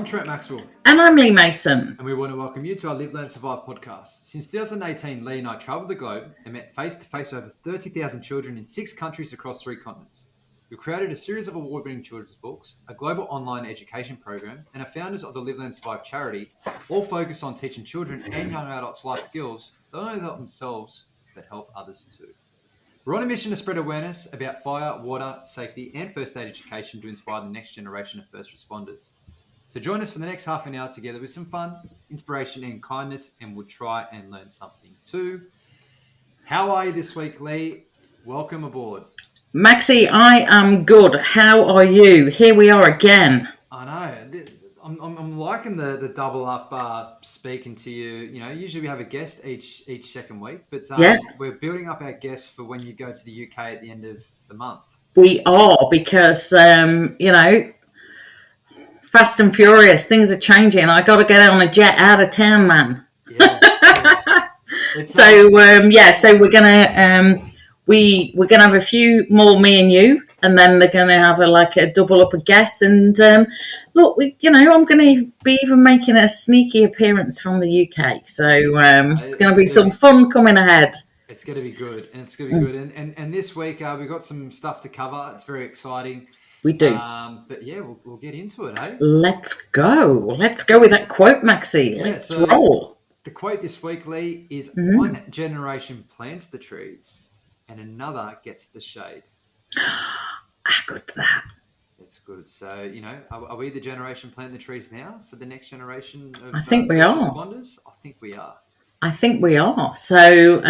I'm Trent Maxwell. And I'm Leigh Mason. And we want to welcome you to our Live, Learn, Survive podcast. Since 2018, Leigh and I travelled the globe and met face-to-face with over 30,000 children in 6 countries across 3 continents. We created a series of award-winning children's books, a global online education program, and are founders of the Live, Learn, Survive charity, all focused on teaching children and young adults life skills that not only help themselves, but help others too. We're on a mission to spread awareness about fire, water, safety, and first aid education to inspire the next generation of first responders. So join us for the next half an hour together with some fun, inspiration, and kindness, and we'll try and learn something too. How are you this week, Leigh? Welcome aboard. Maxie, I am good. How are you? Here we are again. I know. I'm liking the double up speaking to you. You know, usually we have a guest each second week, but we're building up our guests for when you go to the UK at the end of the month. We are, because, fast and furious, things are changing. I got to get on a jet out of town, man. Yeah. So we're gonna we're gonna have a few more, me and you, and then they're gonna have a double up of guests. And look, I'm gonna be even making a sneaky appearance from the UK. So it's gonna be some fun coming ahead. It's going to be good, and it's going to be good. And this week we've got some stuff to cover. It's very exciting. We do. But yeah, we'll get into it, eh? Let's go. Let's go with that quote, Maxie. Yeah, Let's roll. The quote this week, Leigh, is one generation plants the trees and another gets the shade. How good's that? That's good. So, are we the generation planting the trees now for the next generation of I think we are. responders? I think we are. I think we are. So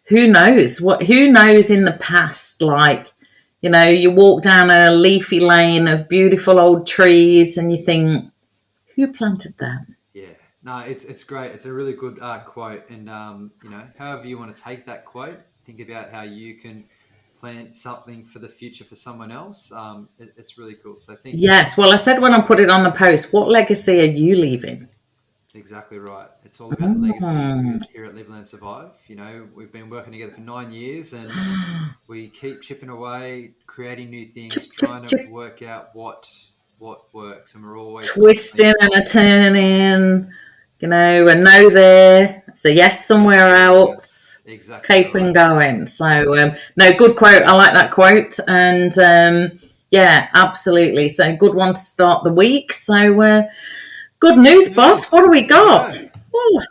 who knows? Who knows in the past, you walk down a leafy lane of beautiful old trees and you think, who planted them? Yeah. No, it's great. It's a really good quote. And, however you want to take that quote, think about how you can plant something for the future for someone else. It's really cool. So Yes. Well, I said when I put it on the post, what legacy are you leaving? Exactly right. It's all about legacy here at Live, Learn, Survive. We've been working together for 9 years and we keep chipping away, creating new things, trying to work out what works. And we're always twisting and a turning, a no there, it's a yes somewhere else. Exactly. Keeping going. So, good quote. I like that quote. And absolutely. So good one to start the week. So, good news, boss. What do we got? Ooh.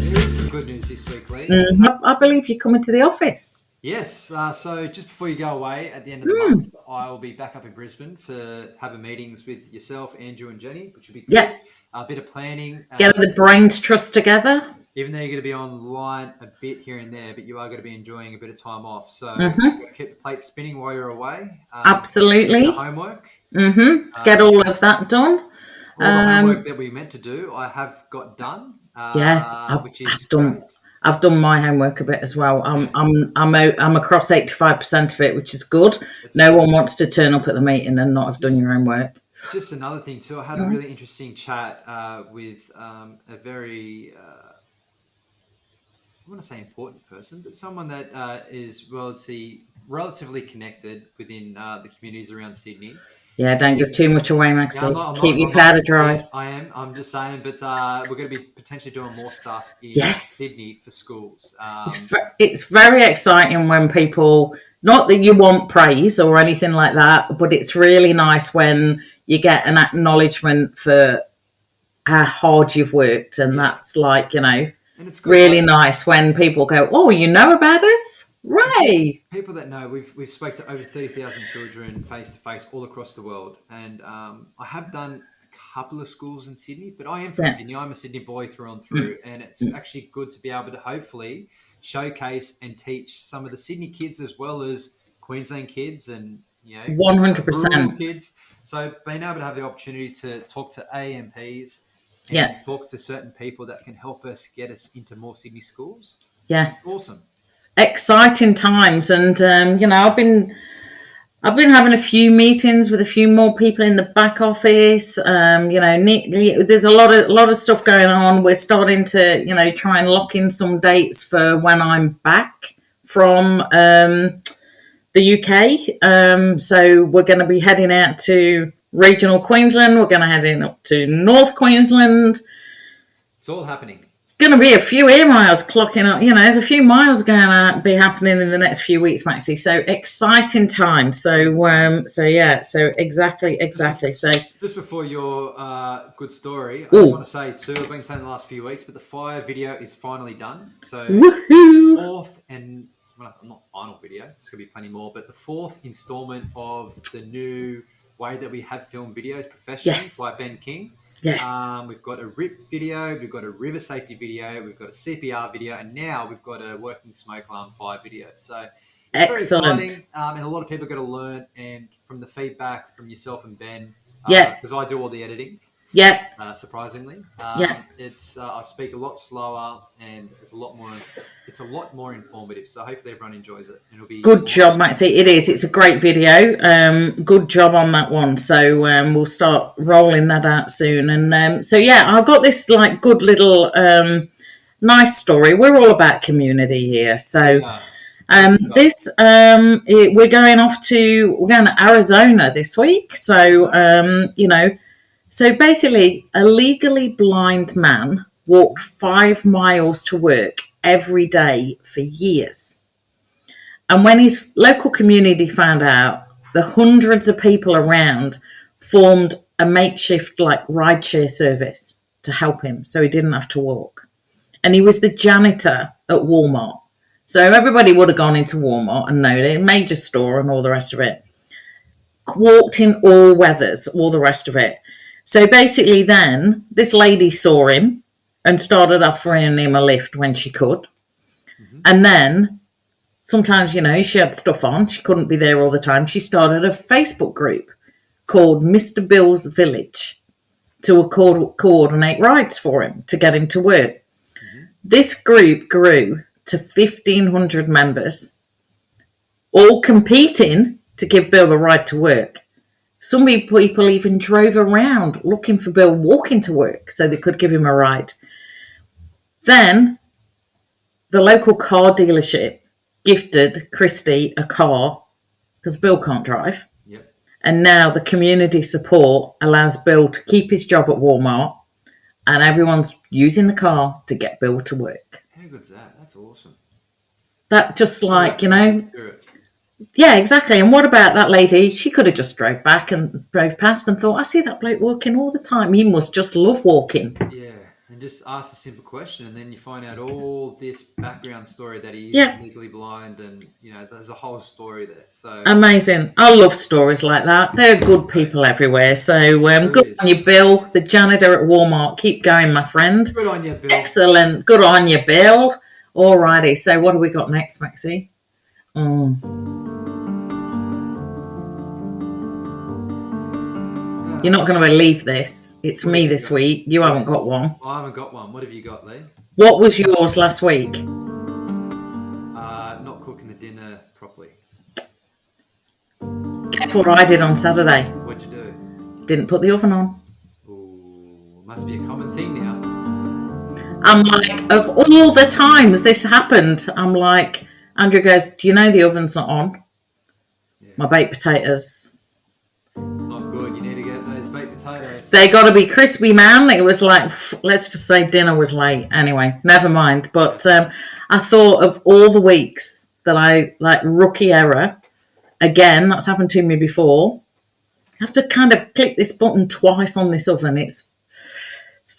Here's some good news this week, Leigh. I believe you're coming to the office. Yes. So just before you go away at the end of the month, I will be back up in Brisbane for having meetings with yourself, Andrew, and Jenny, which will be good. Yeah. A bit of planning. Get the brains trust together. Even though you're going to be online a bit here and there, but you are going to be enjoying a bit of time off. So keep the plate spinning while you're away. Absolutely. Homework. Get all of that done. All the homework that we meant to do, I have got done. Yes, I've done my homework a bit as well. I'm across 85% of it, which is good. No one wants to turn up at the meeting and not have done your homework. Just another thing too, I had a really interesting chat with a very, I want to say important person, but someone that is relatively connected within the communities around Sydney. Yeah, don't give too much away, Maxwell. Keep your powder dry. I am. I'm just saying, but we're going to be potentially doing more stuff in Sydney for schools. It's very exciting when people, not that you want praise or anything like that, but it's really nice when you get an acknowledgement for how hard you've worked. And that's and it's good, really nice when people go, oh, you know about us? Ray. People that know, we've spoke to over 30,000 children face to face all across the world. And I have done a couple of schools in Sydney, but I am from Sydney. I'm a Sydney boy through and through. And it's actually good to be able to hopefully showcase and teach some of the Sydney kids as well as Queensland kids and 100% rural kids. So being able to have the opportunity to talk to AMPs and talk to certain people that can help us get us into more Sydney schools. Yes. Awesome. Exciting times. And, I've been having a few meetings with a few more people in the back office. There's a lot of stuff going on. We're starting to, try and lock in some dates for when I'm back from the UK. So we're going to be heading out to regional Queensland. We're going to head in up to North Queensland. It's all happening. It's going to be a few air miles clocking up. There's a few miles going to be happening in the next few weeks, Maxie. So exciting time. So exactly. So just before your good story, I just want to say too, I've been saying the last few weeks, but the fire video is finally done. So fourth and not final video. It's going to be plenty more, but the fourth installment of the new way that we have filmed videos professionally by Ben King. Yes. We've got a RIP video, we've got a river safety video, we've got a CPR video, and now we've got a working smoke alarm fire video. So it's excellent. Very exciting, and a lot of people are going to learn, and from the feedback from yourself and Ben, because I do all the editing. Yeah. Surprisingly, it's I speak a lot slower, and it's a lot more informative. So hopefully everyone enjoys it. It'll be good job, Maxie. It is. It's a great video. Good job on that one. So we'll start rolling that out soon. And I've got this good little nice story. We're all about community here. So we're going to Arizona this week. So So basically, a legally blind man walked 5 miles to work every day for years. And when his local community found out, the hundreds of people around formed a makeshift rideshare service to help him so he didn't have to walk. And he was the janitor at Walmart. So everybody would have gone into Walmart and known it, major store and all the rest of it. Walked in all weathers, all the rest of it. So basically then, this lady saw him and started offering him a lift when she could. Mm-hmm. And then, sometimes, she had stuff on. She couldn't be there all the time. She started a Facebook group called Mr. Bill's Village to coordinate rides for him to get him to work. Mm-hmm. This group grew to 1,500 members, all competing to give Bill the ride to work. Some people even drove around looking for Bill walking to work so they could give him a ride. Then the local car dealership gifted Christy a car because Bill can't drive. Yep. And now the community support allows Bill to keep his job at Walmart, and everyone's using the car to get Bill to work. How good's that? That's awesome. That just Yeah, exactly. And what about that lady? She could have just drove past and thought, I see that bloke walking all the time. He must just love walking. Yeah, and just ask a simple question, and then you find out all this background story that he is legally blind, and there's a whole story there. So amazing. I love stories like that. There are good people everywhere. So good on you, Bill, the janitor at Walmart. Keep going, my friend. Good on you, Bill. Excellent. Good on you, Bill. Alrighty. So what do we got next, Maxie? You're not going to believe this. It's me this week. You haven't got one. I haven't got one. What have you got, Lee? What was yours last week? Not cooking the dinner properly. Guess what I did on Saturday? What'd you do? Didn't put the oven on. Ooh, must be a common thing now. I'm like, of all the times this happened, I'm like, Andrew goes, do you know the oven's not on? Yeah. My baked potatoes. It's not good. You need to get those baked potatoes. They got to be crispy, man. It was like, let's just say dinner was late. Anyway, never mind. But I thought of all the weeks that I, rookie error. Again, that's happened to me before. I have to kind of click this button twice on this oven. It's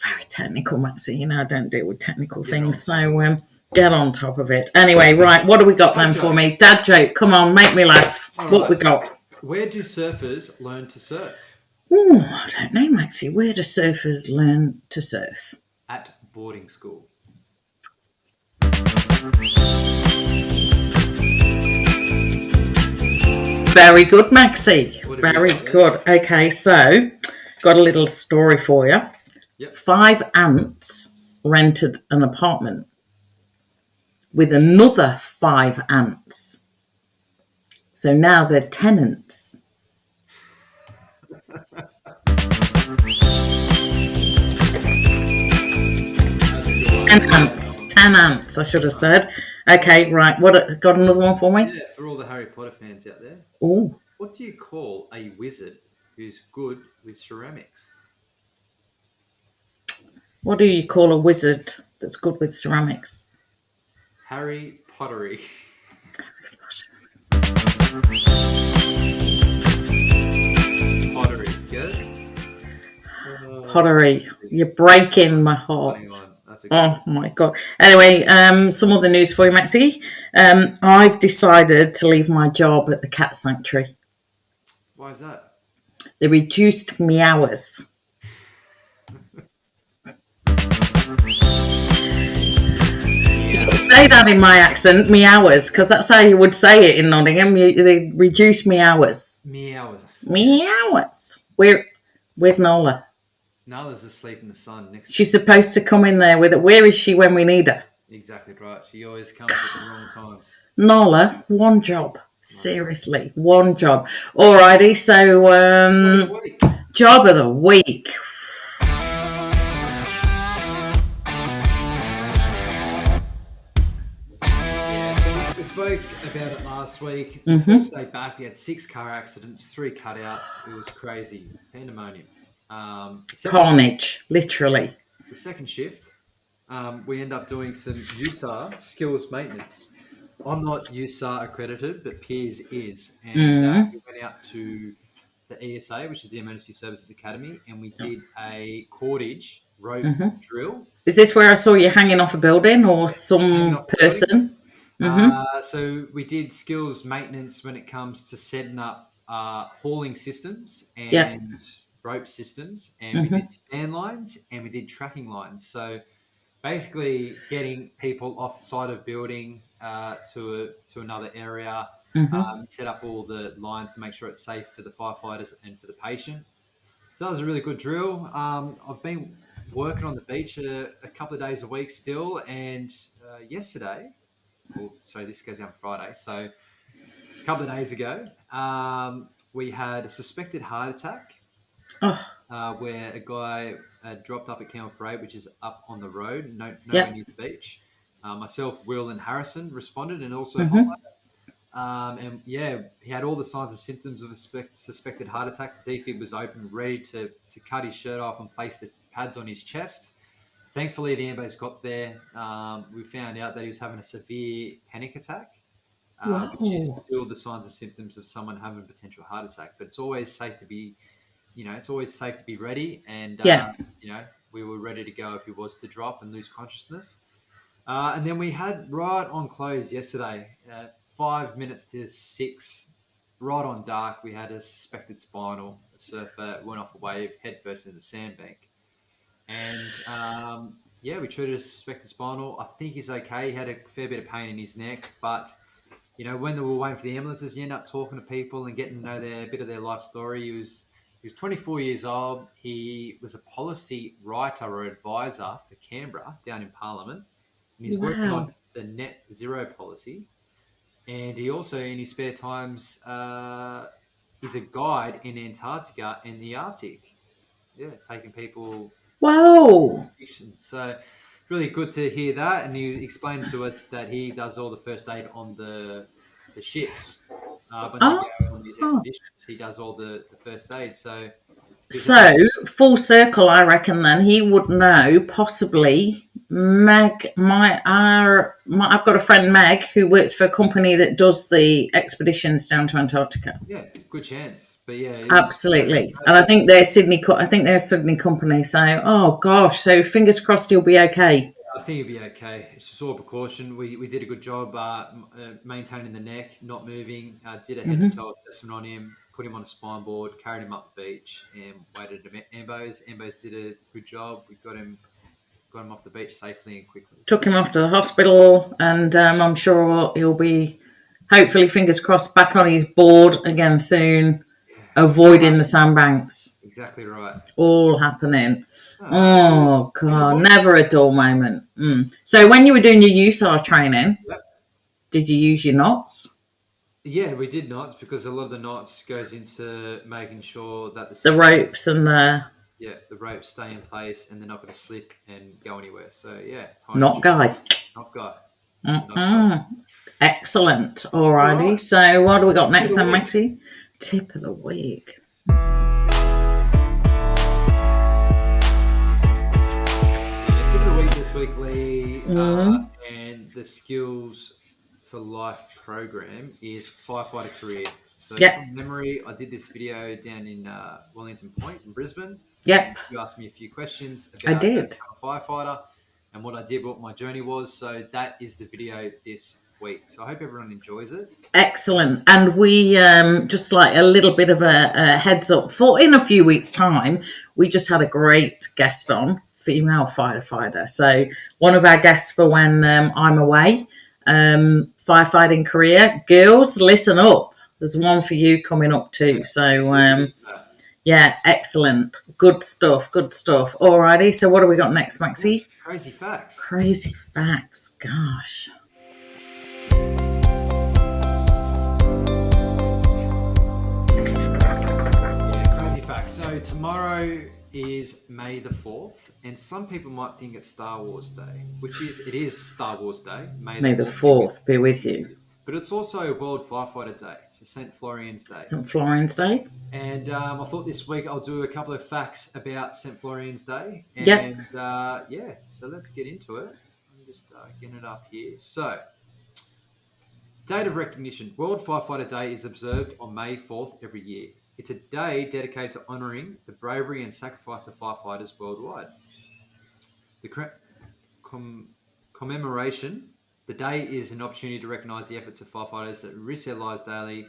very technical, Maxie. I don't deal with technical things. So get on top of it. Anyway, right. What do we got then for me? Dad joke. Come on, make me laugh. What we got? Where do surfers learn to surf? Oh, I don't know, Maxie. Where do surfers learn to surf? At boarding school. Very good, Maxie. Very good. Okay, so got a little story for you. Yep. 5 ants rented an apartment with another 5 ants. So now they're tenants. 10 ants, I should have said. Okay, right. What got another one for me? Yeah, for all the Harry Potter fans out there. Oh, What do you call a wizard who's good with ceramics? what do you call a wizard that's good with ceramics? Harry Pottery. Pottery. Get it? Pottery. You're breaking my heart. Hang on. That's a good Oh my god. Anyway, some other news for you, Maxie. I've decided to leave my job at the cat sanctuary. Why is that? They reduced me hours. Say that in my accent, me hours, because that's how you would say it in Nottingham. They reduced me hours. Meows. Me hours. Where's Nola? Nala's asleep in the sun next She's supposed to come in there with it. Where is she when we need her? Exactly right. She always comes at the wrong times. Nola, one job. Seriously, one job. Alrighty, so job of the week. Yeah, so we spoke about it last week. The first day back, we had 6 car accidents, 3 cutouts. It was crazy. Pandemonium. Carnage, literally. The second shift, we end up doing some USAR skills maintenance. I'm not USAR accredited, but Piers is. And we went out to the ESA, which is the Emergency Services Academy, and we did a cordage rope drill. Is this where I saw you hanging off a building or some person? So we did skills maintenance when it comes to setting up hauling systems and rope systems, and we did span lines and we did tracking lines. So basically getting people off the side of building to another area, set up all the lines to make sure it's safe for the firefighters and for the patient. So that was a really good drill. I've been working on the beach a couple of days a week still, and yesterday, so this goes out on Friday, so a couple of days ago, we had a suspected heart attack where a guy dropped up at Camp Parade, which is up on the road, nowhere near the beach. Myself, Will, and Harrison responded, and also and yeah, he had all the signs and symptoms of a suspected heart attack. The defib was open, ready to cut his shirt off and place the pads on his chest. Thankfully, the ambulance got there. We found out that he was having a severe panic attack, which is still the signs and symptoms of someone having a potential heart attack. But it's always safe to be, ready. And, we were ready to go if he was to drop and lose consciousness. And then we had right on close yesterday, 5 minutes to 6, right on dark, we had a suspected spinal. A surfer went off a wave headfirst into the sandbank. And, we treated a suspected spinal. I think he's okay. He had a fair bit of pain in his neck. But, when they were waiting for the ambulances, you end up talking to people and getting to know a bit of their life story. He was 24 years old. He was a policy writer or advisor for Canberra down in Parliament. And he's working on the net zero policy. And he also, in his spare times, is a guide in Antarctica and the Arctic. Yeah, taking people. Wow. So really good to hear that. And he explained to us that he does all the first aid on the ships. When they go on these expeditions, he does all the first aid. So full circle, I reckon then he would know possibly Meg, I've got a friend, Meg, who works for a company that does the expeditions down to Antarctica. Yeah, good chance. But yeah, absolutely. And I think they're Sydney company. So, oh gosh, so fingers crossed he'll be okay. I think he'll be okay. It's just all precaution. We did a good job maintaining the neck, not moving. Did a head-to-toe assessment on him, put him on a spine board, carried him up the beach, and waited at Ambos. Ambos did a good job. We got him off the beach safely and quickly. Took him off to the hospital, and I'm sure he'll be, hopefully, fingers crossed, back on his board again soon, avoiding the sandbanks. Exactly right. All happening. Oh, God, never a dull moment. So when you were doing your USAR training, did you use your knots? Yeah, we did knots because a lot of the knots goes into making sure that the ropes and the ropes stay in place and they're not going to slip and go anywhere. So yeah, not guy. Not guy. Excellent. Alrighty. Right. So what do we got next of the then, week. Maxie? Tip of the week. Tip of the week this week, Lee, and the Skills for Life program is firefighter career. So from memory, I did this video down in Wellington Point in Brisbane. Yep. You asked me a few questions about I did. becoming a firefighter and what I did, what my journey was. So that is the video this week. So I hope everyone enjoys it. Excellent. And we just like a little bit of a heads up for in a few weeks' time, we just had a great guest on, female firefighter. So one of our guests for when I'm away, firefighting career. Girls, listen up. There's one for you coming up too. So yeah, excellent. Good stuff. Alrighty. So what do we got next, Maxie? Crazy facts. Gosh. Crazy facts. So tomorrow is May the 4th, and some people might think it's Star Wars Day, it is Star Wars Day. May the 4th be with you. But it's also World Firefighter Day, so St. Florian's Day. St. Florian's Day. And I thought this week I'll do a couple of facts about St. Florian's Day. And so let's get into it. I'm just getting it up here. So, date of recognition. World Firefighter Day is observed on May 4th every year. It's a day dedicated to honouring the bravery and sacrifice of firefighters worldwide. The commemoration. The day is an opportunity to recognise the efforts of firefighters that risk their lives daily,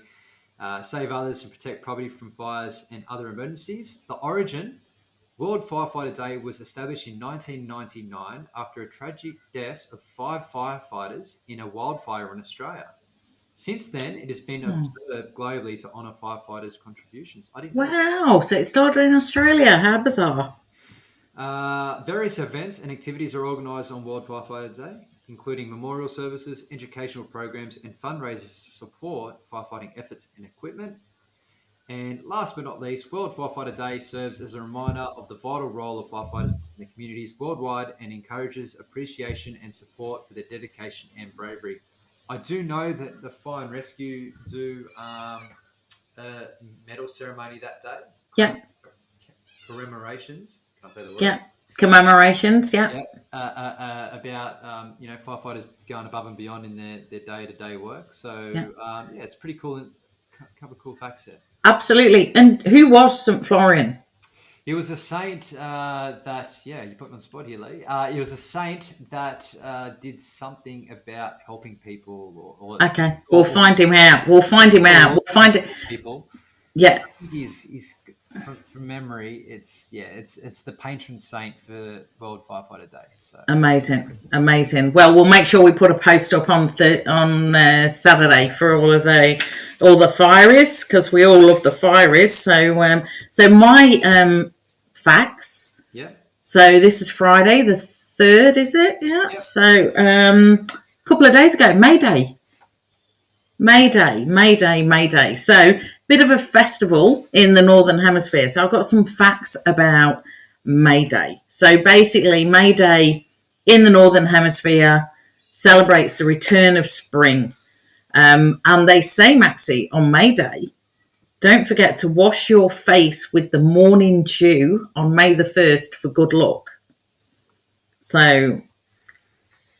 save others and protect property from fires and other emergencies. The origin, World Firefighter Day was established in 1999 after a tragic death of 5 firefighters in a wildfire in Australia. Since then, it has been observed globally to honour firefighters' contributions. Wow, so it started in Australia. How bizarre. Various events and activities are organised on World Firefighter Day, including memorial services, educational programs, and fundraisers to support firefighting efforts and equipment. And last but not least, World Firefighter Day serves as a reminder of the vital role of firefighters in the communities worldwide and encourages appreciation and support for their dedication and bravery. I do know that the Fire and Rescue do a medal ceremony that day. Yeah. Commemorations. Can't say the word. Yeah. Commemorations, yeah. About firefighters going above and beyond in their day-to-day work. So it's pretty cool. A couple of cool facts there. Absolutely. And who was St. Florian? He was a saint you put me on the spot here, Lee. He was a saint that did something about helping people. Okay, we'll find him out. We'll find it. People. Yeah. He's from memory, it's the patron saint for World Firefighter Day. So amazing. Well, we'll make sure we put a post up on Saturday for all the fireys, because we all love the fireys. So my facts. Yeah. So this is Friday the 3rd, is it? Yeah. Yep. So a couple of days ago, May Day. So bit of a festival in the Northern Hemisphere. So I've got some facts about May Day. So basically, May Day in the Northern Hemisphere celebrates the return of spring. And they say, Maxie, on May Day, don't forget to wash your face with the morning dew on May the 1st for good luck. So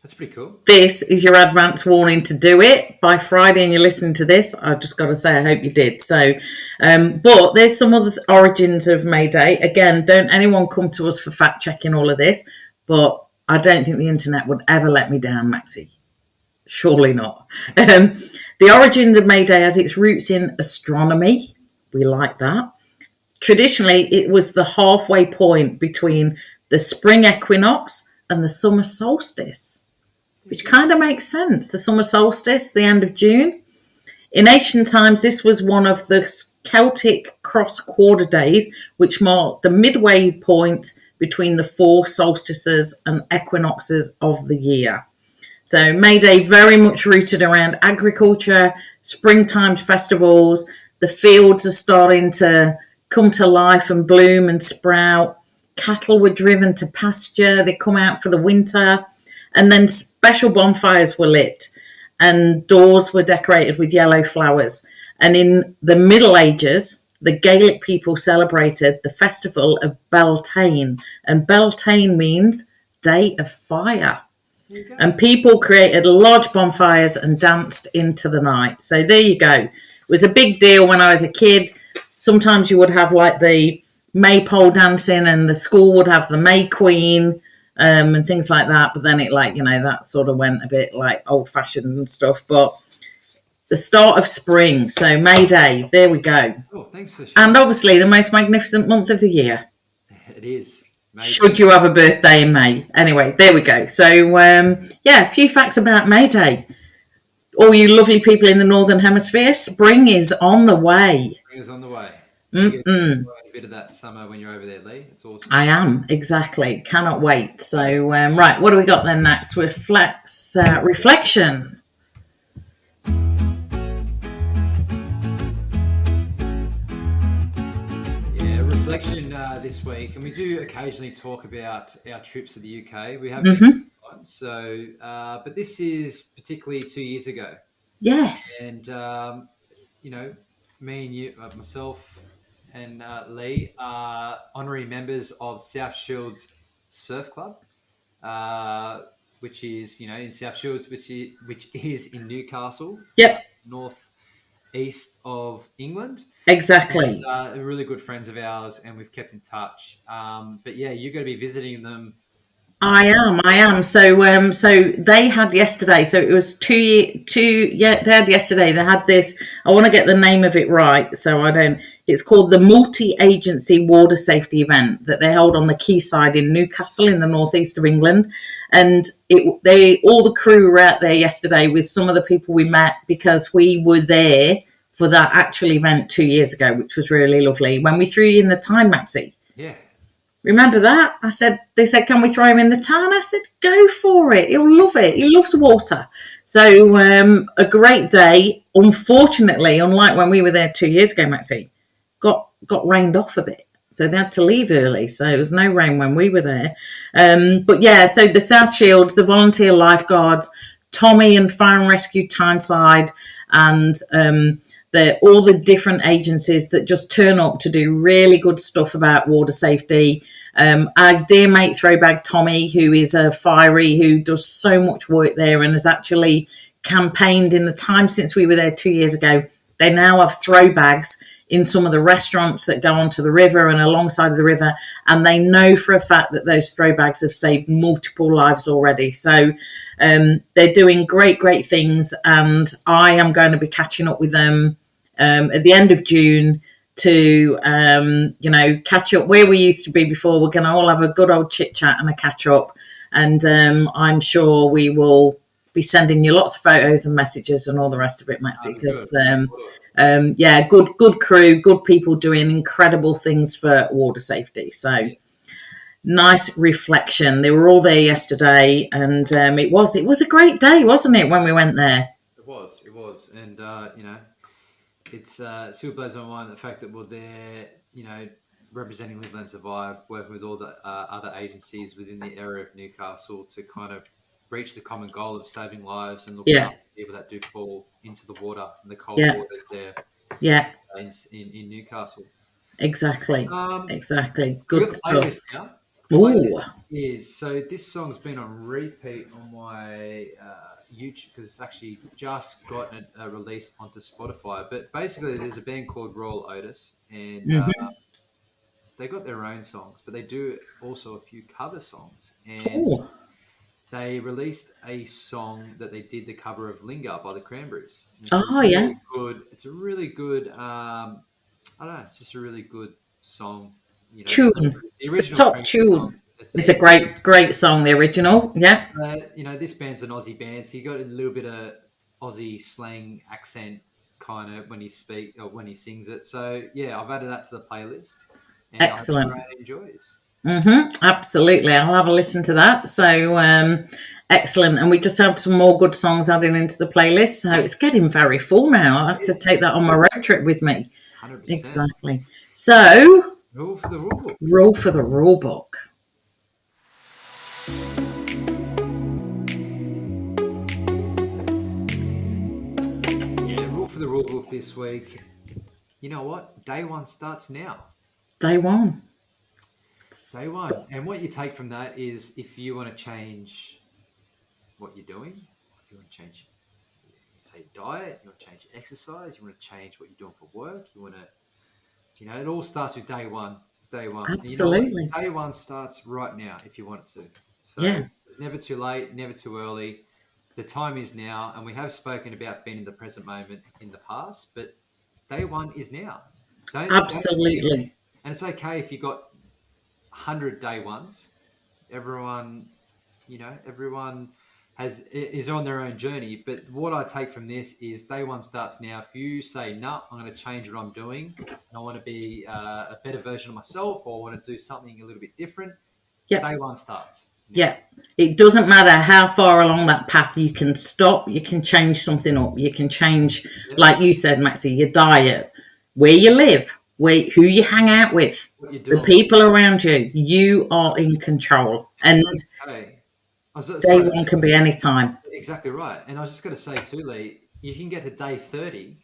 that's pretty cool. This is your advance warning to do it by Friday, and you're listening to this. I've just got to say, I hope you did. So, but there's some other origins of May Day. Again, don't anyone come to us for fact checking all of this, but I don't think the internet would ever let me down, Maxie. Surely not. The origins of May Day has its roots in astronomy. We like that. Traditionally, it was the halfway point between the spring equinox and the summer solstice, which kind of makes sense. The summer solstice, the end of June. In ancient times, this was one of the Celtic cross-quarter days, which marked the midway point between the 4 solstices and equinoxes of the year. So May Day very much rooted around agriculture, springtime festivals. The fields are starting to come to life and bloom and sprout. Cattle were driven to pasture. They come out for the winter. And then special bonfires were lit and doors were decorated with yellow flowers. And in the Middle Ages, the Gaelic people celebrated the festival of Beltane. And Beltane means day of fire. And people created large bonfires and danced into the night. So there you go. It was a big deal when I was a kid. Sometimes you would have like the maypole dancing and the school would have the May Queen and things like that. But then it that sort of went a bit like old fashioned and stuff. But the start of spring. So May Day, there we go. Oh, thanks for sharing. And obviously the most magnificent month of the year. It is. Should you have a birthday in May. Anyway, there we go. So, a few facts about May Day. All you lovely people in the Northern Hemisphere, spring is on the way. Spring is on the way. You get a bit of that summer when you're over there, Leigh. It's awesome. I am, exactly. Cannot wait. So, right, what do we got then next? Reflection. Reflection this week, and we do occasionally talk about our trips to the UK. We have been so, but this is particularly 2 years ago. Yes. And me and you, myself and Leigh are honorary members of South Shields Surf Club, which is in South Shields, which is in Newcastle. Yep. Northeast of England. Exactly. And, really good friends of ours, and we've kept in touch. But yeah, you're going to be visiting them. I am. So they had yesterday. So it was they had yesterday. They had this. I want to get the name of it right, so I don't. It's called the Multi-Agency Water Safety Event that they held on the quayside in Newcastle in the northeast of England, and all the crew were out there yesterday with some of the people we met because we were there for that actual event 2 years ago, which was really lovely. When we threw you in the Time Maxi. Yeah. Remember that? They said, can we throw him in the Time? I said, go for it. He'll love it. He loves water. So a great day. Unfortunately, unlike when we were there 2 years ago, Maxi, got rained off a bit. So they had to leave early. So there was no rain when we were there. But yeah, so the South Shields, the volunteer lifeguards, Tommy and Fire and Rescue Tyneside, and all the different agencies that just turn up to do really good stuff about water safety. Our dear mate Throwbag Tommy, who is a fiery, who does so much work there and has actually campaigned in the time since we were there 2 years ago. They now have throwbags in some of the restaurants that go onto the river and alongside of the river, and they know for a fact that those throwbags have saved multiple lives already. So they're doing great things, and I am going to be catching up with them at the end of June to catch up where we used to be before. We're going to all have a good old chit chat and a catch up, and I'm sure we will be sending you lots of photos and messages and all the rest of it, Maxi, because good crew, good people doing incredible things for water safety. So nice reflection. They were all there yesterday, and it was a great day, wasn't it, when we went there? It was, and it's still blows my mind the fact that we're there, representing Live Learn Survive, working with all the other agencies within the area of Newcastle to kind of reach the common goal of saving lives and looking after people that do fall into the water and the cold waters there. Yeah, in Newcastle. Exactly. Exactly. Good stuff. Playlist is so this song's been on repeat on my YouTube because it's actually just got a release onto Spotify. But basically, there's a band called Royal Otis, and they got their own songs, but they do also a few cover songs. And they released a song that they did the cover of "Linger" by the Cranberries. It's good. It's a really good. I don't know. It's just a really good song. Tune. It's a top tune. It's a great song, the original. Yeah. This band's an Aussie band, so you got a little bit of Aussie slang accent kind of when he sings it. So yeah, I've added that to the playlist. And excellent. I hope everyone enjoys. Absolutely. I'll have a listen to that. So excellent. And we just have some more good songs added into the playlist. So it's getting very full now. I'll have to take that on my road trip with me. 100%. Exactly. So Rule for the rule book. Rule for the rule book. this week. You know what? Day one starts now. Day one. Day one. And what you take from that is if you want to change what you're doing, if you want to change, say, diet, you want to change exercise, you want to change what you're doing for work, you want to, it all starts with day one. Day one. Absolutely. Day one starts right now if you want it to. So Yeah. It's never too late, never too early. The time is now, and we have spoken about being in the present moment in the past, but day one is now. Absolutely. And it's okay if you got 100 day ones. Everyone is on their own journey. But what I take from this is day one starts now. If you say, no, I'm going to change what I'm doing, and I want to be a better version of myself, or I want to do something a little bit different, day one starts. Yeah. It doesn't matter how far along that path you can stop, you can change something up. You can change, like you said, Maxie, your diet, where you live, who you hang out with, the people around you. You are in control. And day one can be any time. Exactly right. And I was just going to say too, Leigh, you can get to day 30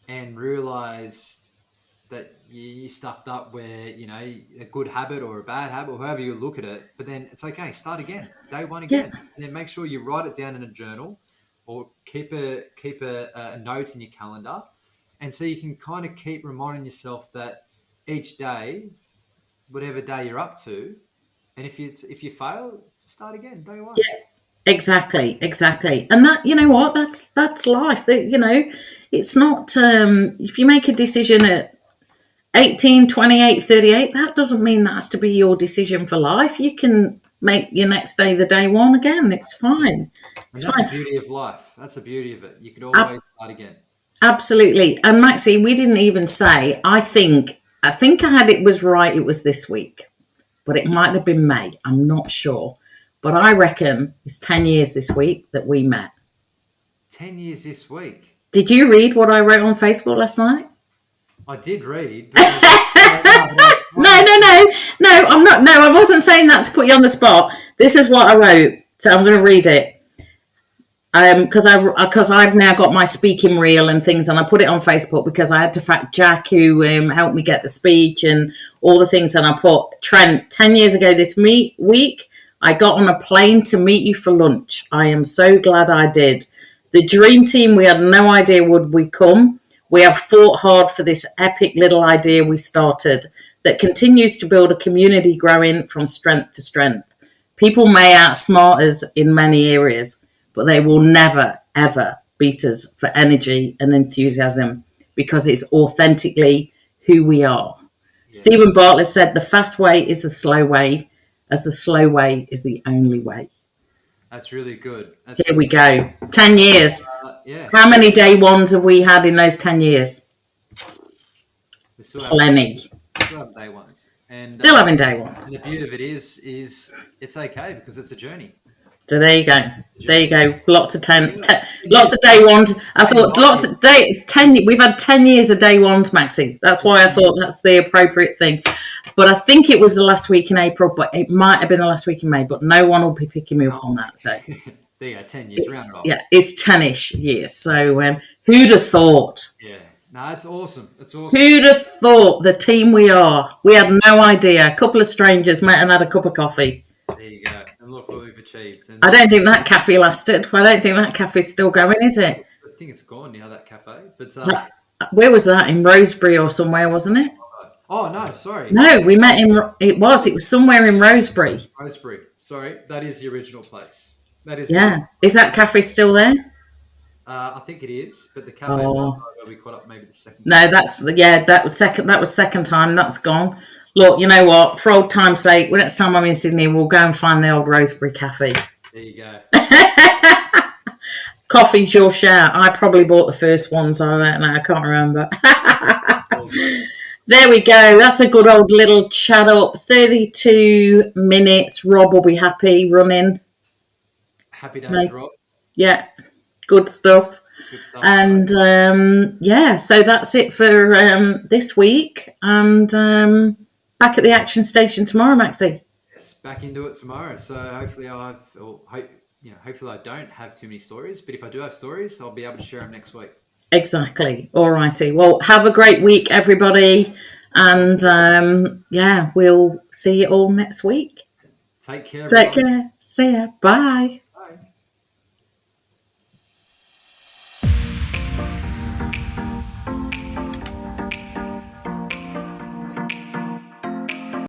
and realize that you stuffed up where, a good habit or a bad habit, or however you look at it, but then it's okay. Start again, day one again. Yeah. And then make sure you write it down in a journal or keep a note in your calendar. And so you can kind of keep reminding yourself that each day, whatever day you're up to, and if you fail, start again, day one. Yeah, exactly. And that, you know what, that's life. It's not, if you make a decision at 18, 28, 38, that doesn't mean that has to be your decision for life. You can make your next day the day one again. It's fine. That's the beauty of life. That's the beauty of it. You could always start again. Absolutely. And Maxie, we didn't even say, I think I had it was right. It was this week, but it might have been May. I'm not sure. But I reckon it's 10 years this week that we met. 10 years this week. Did you read what I wrote on Facebook last night? I did read. No, I'm not. No, I wasn't saying that to put you on the spot. This is what I wrote. So I'm going to read it. Because I've now got my speaking reel and things, and I put it on Facebook because I had to fact Jack, who helped me get the speech and all the things. And I put, Trent, 10 years ago this week, I got on a plane to meet you for lunch. I am so glad I did. The dream team, we had no idea would we come. We have fought hard for this epic little idea we started that continues to build a community growing from strength to strength. People may outsmart us in many areas, but they will never, ever beat us for energy and enthusiasm because it's authentically who we are. Yeah. Stephen Bartlett said, the fast way is the slow way, as the slow way is the only way. That's really good. Here we go. 10 years. Yeah. How many day ones have we had in those 10 years? Plenty. We still have day ones. And still having day ones. And the beauty of it is it's okay because it's a journey. So there you go. There you go. Lots of lots of day ones. I thought lots of 10. We've had 10 years of day ones, Maxie. That's why I thought that's the appropriate thing. But I think it was the last week in April, but it might have been the last week in May. But no one will be picking me up on that. So there you go. 10 years. Round it off. Yeah, it's 10-ish years. So who'd have thought? Yeah. No, it's awesome. It's awesome. Who'd have thought the team we are? We had no idea. A couple of strangers met and had a cup of coffee. There you go. And look what we've achieved. And I don't think that cafe lasted. I don't think that cafe's still going, is it? I think it's gone now, that cafe. But where was that? In Rosebery or somewhere, wasn't it? Oh, no, sorry. No, we met in... It was somewhere in Rosebery. Rosebery. Sorry, that is the original place. That is... Yeah. Is that cafe still there? I think it is, but the cafe where we caught up maybe the second time. No, that was second time. That's gone. Look, you know what? For old time's sake, next time I'm in Sydney, we'll go and find the old Rosebery Cafe. There you go. Coffee's your shout. I probably bought the first ones. I don't know. I can't remember. There we go. That's a good old little chat up. 32 minutes. Rob will be happy running. Happy days, Rob. Yeah. Good stuff. And so that's it for this week. And back at the action station tomorrow, Maxie. Yes, back into it tomorrow. So hopefully hopefully I don't have too many stories. But if I do have stories, I'll be able to share them next week. Exactly. All righty. Well, have a great week, everybody. And we'll see you all next week. Take care, Take everyone. care. See ya. Bye.